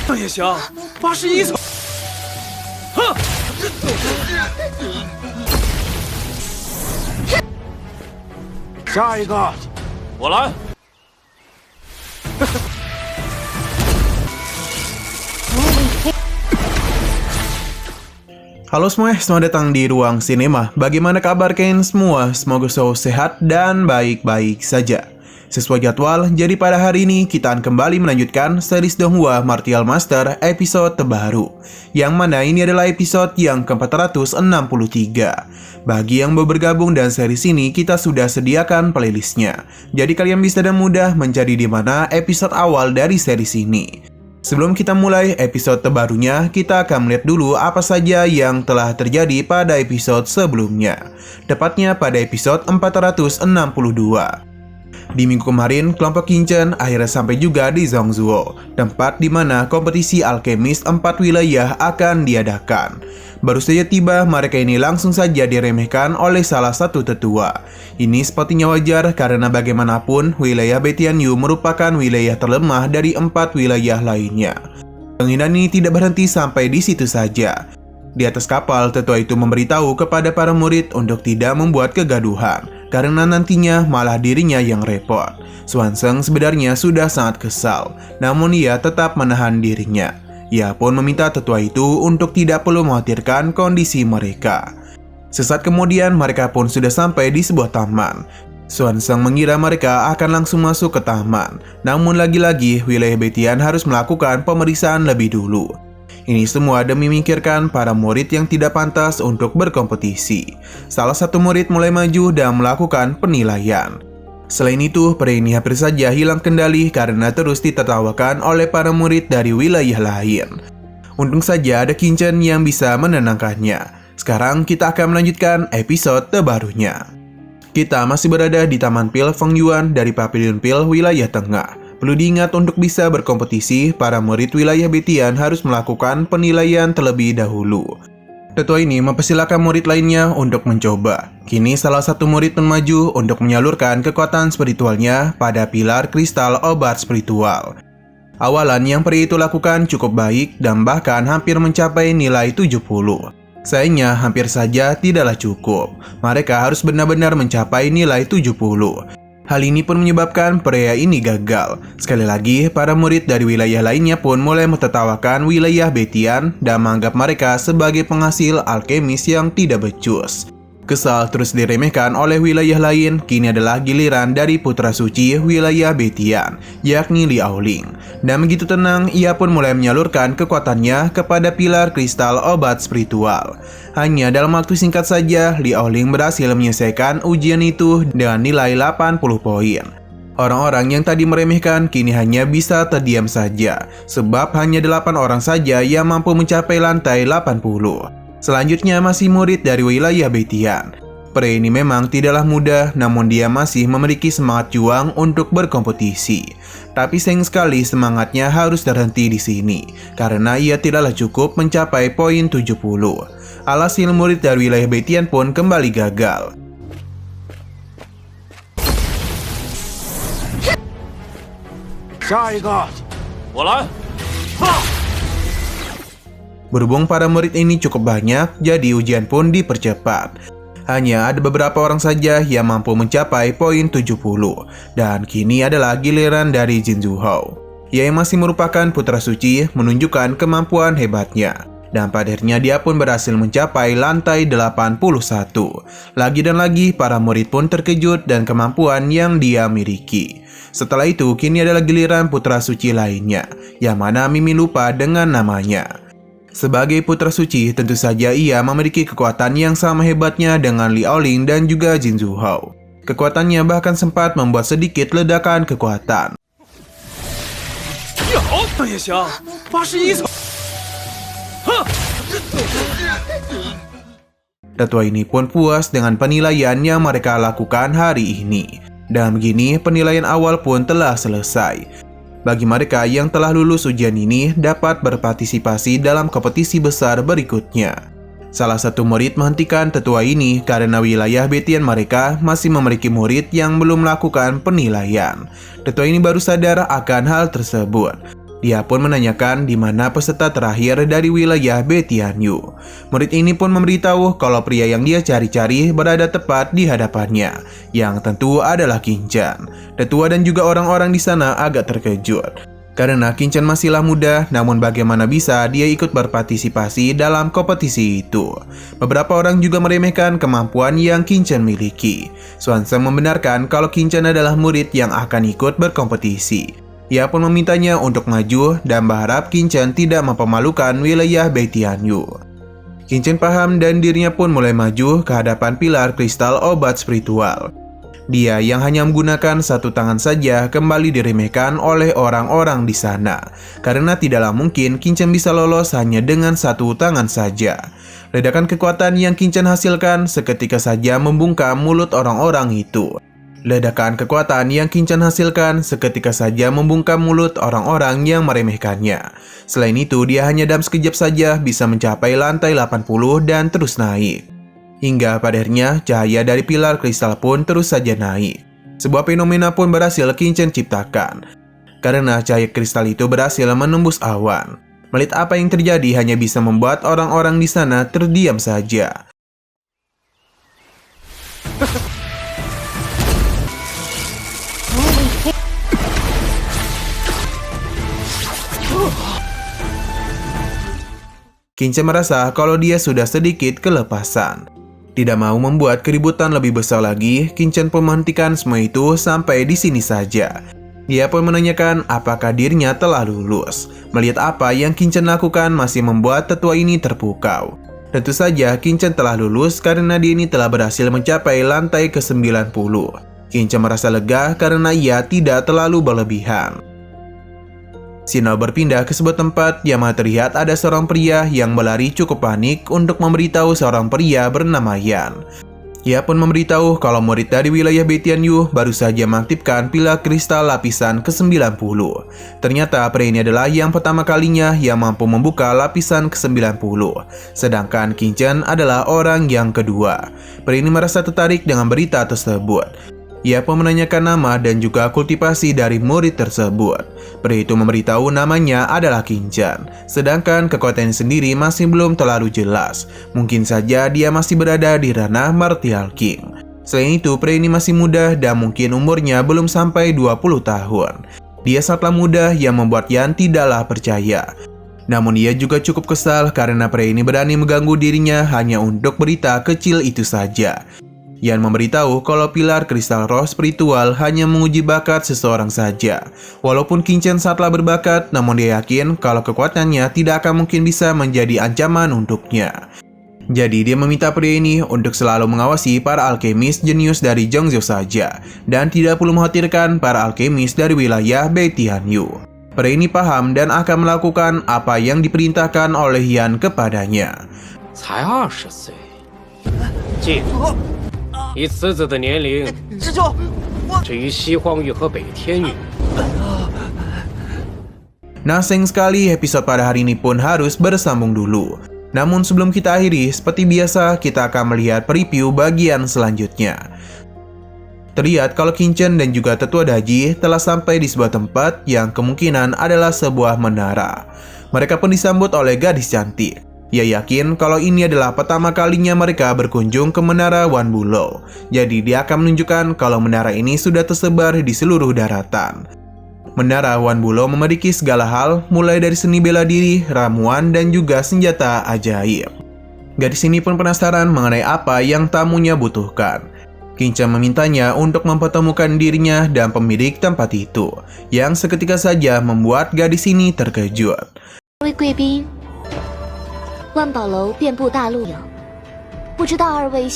那也行，81层。哼！下一个，我来。Halo semuanya, selamat datang di Ruang Sinema. Bagaimana kabar kalian semua? Semoga selalu sehat dan baik-baik saja. Sesuai jadwal, jadi pada hari ini kita akan kembali melanjutkan series Donghua Martial Master episode terbaru. Yang mana ini adalah episode yang ke-463. Bagi yang baru bergabung dan series ini, kita sudah sediakan playlistnya. Jadi kalian bisa dan mudah mencari di mana episode awal dari series ini. Sebelum kita mulai episode terbarunya, kita akan melihat dulu apa saja yang telah terjadi pada episode sebelumnya. Tepatnya pada episode 462. Di minggu kemarin, kelompok Kinchen akhirnya sampai juga di Zhongzuo, tempat di mana kompetisi alkemis 4 wilayah akan diadakan. Baru saja tiba, mereka ini langsung saja diremehkan oleh salah satu tetua. Ini sepertinya wajar karena bagaimanapun wilayah Betianyu merupakan wilayah terlemah dari 4 wilayah lainnya. Penghinaan ini tidak berhenti sampai di situ saja. Di atas kapal, tetua itu memberitahu kepada para murid untuk tidak membuat kegaduhan, karena nantinya malah dirinya yang repot. Swanseng sebenarnya sudah sangat kesal, namun ia tetap menahan dirinya. Ia pun meminta tetua itu untuk tidak perlu mengkhawatirkan kondisi mereka. Sesaat kemudian mereka pun sudah sampai di sebuah taman. Swanseng mengira mereka akan langsung masuk ke taman, namun lagi-lagi wilayah Betian harus melakukan pemeriksaan lebih dulu. Ini semua demi memikirkan para murid yang tidak pantas untuk berkompetisi. Salah satu murid mulai maju dan melakukan penilaian. Selain itu, pria ini hampir saja hilang kendali karena terus ditertawakan oleh para murid dari wilayah lain. Untung saja ada Kinchen yang bisa menenangkannya. Sekarang kita akan melanjutkan episode terbarunya. Kita masih berada di Taman Pil Fengyuan dari Pavilion Pil wilayah tengah. Perlu diingat untuk bisa berkompetisi, para murid wilayah Betian harus melakukan penilaian terlebih dahulu. Tetua ini mempersilakan murid lainnya untuk mencoba. Kini salah satu murid pun maju untuk menyalurkan kekuatan spiritualnya pada pilar kristal obat spiritual. Awalan yang pria itu lakukan cukup baik dan bahkan hampir mencapai nilai 70. Sayangnya hampir saja tidaklah cukup. Mereka harus benar-benar mencapai nilai 70. Hal ini pun menyebabkan pria ini gagal. Sekali lagi, para murid dari wilayah lainnya pun mulai mentertawakan wilayah Betian dan menganggap mereka sebagai penghasil alkemis yang tidak becus. Kesal terus diremehkan oleh wilayah lain, kini adalah giliran dari putra suci wilayah Betian, yakni Liaoling. Dan begitu tenang, ia pun mulai menyalurkan kekuatannya kepada pilar kristal obat spiritual. Hanya dalam waktu singkat saja, Liaoling berhasil menyelesaikan ujian itu dengan nilai 80 poin. Orang-orang yang tadi meremehkan kini hanya bisa terdiam saja, sebab hanya 8 orang saja yang mampu mencapai lantai 80. Selanjutnya masih murid dari wilayah Betian. Pria ini memang tidaklah mudah, namun dia masih memiliki semangat juang untuk berkompetisi. Tapi sayang sekali semangatnya harus terhenti di sini, karena ia tidaklah cukup mencapai poin 70. Alhasil murid dari wilayah Betian pun kembali gagal.我来。 Berhubung para murid ini cukup banyak, jadi ujian pun dipercepat. Hanya ada beberapa orang saja yang mampu mencapai poin 70. Dan kini adalah giliran dari Jin Zuhao. Ia yang masih merupakan putra suci menunjukkan kemampuan hebatnya. Dan pada akhirnya dia pun berhasil mencapai lantai 81. Lagi dan lagi para murid pun terkejut dan kemampuan yang dia miliki. Setelah itu kini adalah giliran putra suci lainnya, yang mana Mimi lupa dengan namanya. Sebagai putra suci, tentu saja ia memiliki kekuatan yang sama hebatnya dengan Liaoling dan juga Jin Zuhao. Kekuatannya bahkan sempat membuat sedikit ledakan kekuatan. Tetua ini pun puas dengan penilaian yang mereka lakukan hari ini. Dan begini penilaian awal pun telah selesai. Bagi mereka yang telah lulus ujian ini dapat berpartisipasi dalam kompetisi besar berikutnya. Salah satu murid menghentikan tetua ini karena wilayah Betian mereka masih memiliki murid yang belum melakukan penilaian. Tetua ini baru sadar akan hal tersebut. Dia pun menanyakan di mana peserta terakhir dari wilayah Betianyu. Murid ini pun memberitahu kalau pria yang dia cari-cari berada tepat di hadapannya, yang tentu adalah Qingchen. Tetua dan juga orang-orang di sana agak terkejut. Karena Qingchen masihlah muda, namun bagaimana bisa dia ikut berpartisipasi dalam kompetisi itu. Beberapa orang juga meremehkan kemampuan yang Qingchen miliki. Xuanzeng membenarkan kalau Qingchen adalah murid yang akan ikut berkompetisi. Ia pun memintanya untuk maju dan berharap Qingchen tidak mempermalukan wilayah Betianyu. Qingchen paham dan dirinya pun mulai maju ke hadapan pilar kristal obat spiritual. Dia yang hanya menggunakan satu tangan saja kembali diremehkan oleh orang-orang di sana. Karena tidaklah mungkin Qingchen bisa lolos hanya dengan satu tangan saja. Ledakan kekuatan yang Qingchen hasilkan seketika saja membungkam mulut orang-orang itu. Ledakan kekuatan yang Qingchen hasilkan seketika saja membungkam mulut orang-orang yang meremehkannya. Selain itu, dia hanya dalam sekejap saja bisa mencapai lantai 80 dan terus naik. Hingga pada akhirnya, cahaya dari pilar kristal pun terus saja naik. Sebuah fenomena pun berhasil Qingchen ciptakan. Karena cahaya kristal itu berhasil menembus awan. Melihat apa yang terjadi hanya bisa membuat orang-orang di sana terdiam saja. Qingchen merasa kalau dia sudah sedikit kelepasan. Tidak mau membuat keributan lebih besar lagi, Qingchen pun menghentikan semua itu sampai di sini saja. Dia pun menanyakan apakah dirinya telah lulus. Melihat apa yang Qingchen lakukan masih membuat tetua ini terpukau. Tentu saja Qingchen telah lulus karena dia ini telah berhasil mencapai lantai ke-90. Qingchen merasa lega karena ia tidak terlalu berlebihan. Sinyal berpindah ke sebuah tempat yang terlihat ada seorang pria yang berlari cukup panik untuk memberitahu seorang pria bernama Yan. Ia pun memberitahu kalau murid dari wilayah Betianyu baru saja mengaktifkan pilar kristal lapisan ke-90. Ternyata pria ini adalah yang pertama kalinya yang mampu membuka lapisan ke-90. Sedangkan Qingchen adalah orang yang kedua. Pria ini merasa tertarik dengan berita tersebut. Ia pun menanyakan nama dan juga kultivasi dari murid tersebut. Pria itu memberitahu namanya adalah Qingchen, sedangkan kekuatannya sendiri masih belum terlalu jelas. Mungkin saja dia masih berada di ranah Martial King. Selain itu, pria ini masih muda dan mungkin umurnya belum sampai 20 tahun. Dia sangatlah muda yang membuat Yan tidaklah percaya. Namun ia juga cukup kesal karena pria ini berani mengganggu dirinya hanya untuk berita kecil itu saja. Yan memberitahu kalau pilar kristal roh spiritual hanya menguji bakat seseorang saja. Walaupun Qingchen sangatlah berbakat, namun dia yakin kalau kekuatannya tidak akan mungkin bisa menjadi ancaman untuknya. Jadi dia meminta pria ini untuk selalu mengawasi para alkemis jenius dari Zhongzhou saja, dan tidak perlu mengkhawatirkan para alkemis dari wilayah Betianyu. Pria ini paham dan akan melakukan apa yang diperintahkan oleh Yan kepadanya. 才20岁，记住，以此子的年龄，师兄，至于西荒域和北天域， Nah, sayang sekali episode pada hari ini pun harus bersambung dulu. Namun sebelum kita akhiri, seperti biasa kita akan melihat preview bagian selanjutnya. Terlihat kalau Qingchen dan juga tetua Daji telah sampai di sebuah tempat yang kemungkinan adalah sebuah menara. Mereka pun disambut oleh gadis cantik. Ia yakin kalau ini adalah pertama kalinya mereka berkunjung ke menara Wanbulo. Jadi dia akan menunjukkan kalau menara ini sudah tersebar di seluruh daratan. Menara Wanbulo memiliki segala hal, mulai dari seni bela diri, ramuan, dan juga senjata ajaib. Gadis ini pun penasaran mengenai apa yang tamunya butuhkan. Qingchen memintanya untuk mempertemukan dirinya dan pemilik tempat itu, yang seketika saja membuat gadis ini terkejut. 各位贵宾，万宝楼遍布大陆有，不知道二位。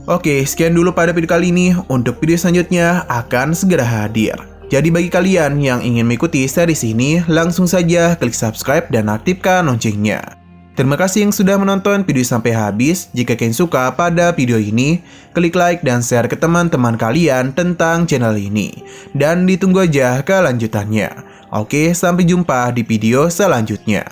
Oke, sekian dulu pada video kali ini. Untuk video selanjutnya akan segera hadir. Jadi bagi kalian yang ingin mengikuti series ini, langsung saja klik subscribe dan aktifkan loncengnya. Terima kasih yang sudah menonton video sampai habis. Jika kalian suka pada video ini, klik like dan share ke teman-teman kalian tentang channel ini. Dan ditunggu aja kelanjutannya. Oke, sampai jumpa di video selanjutnya.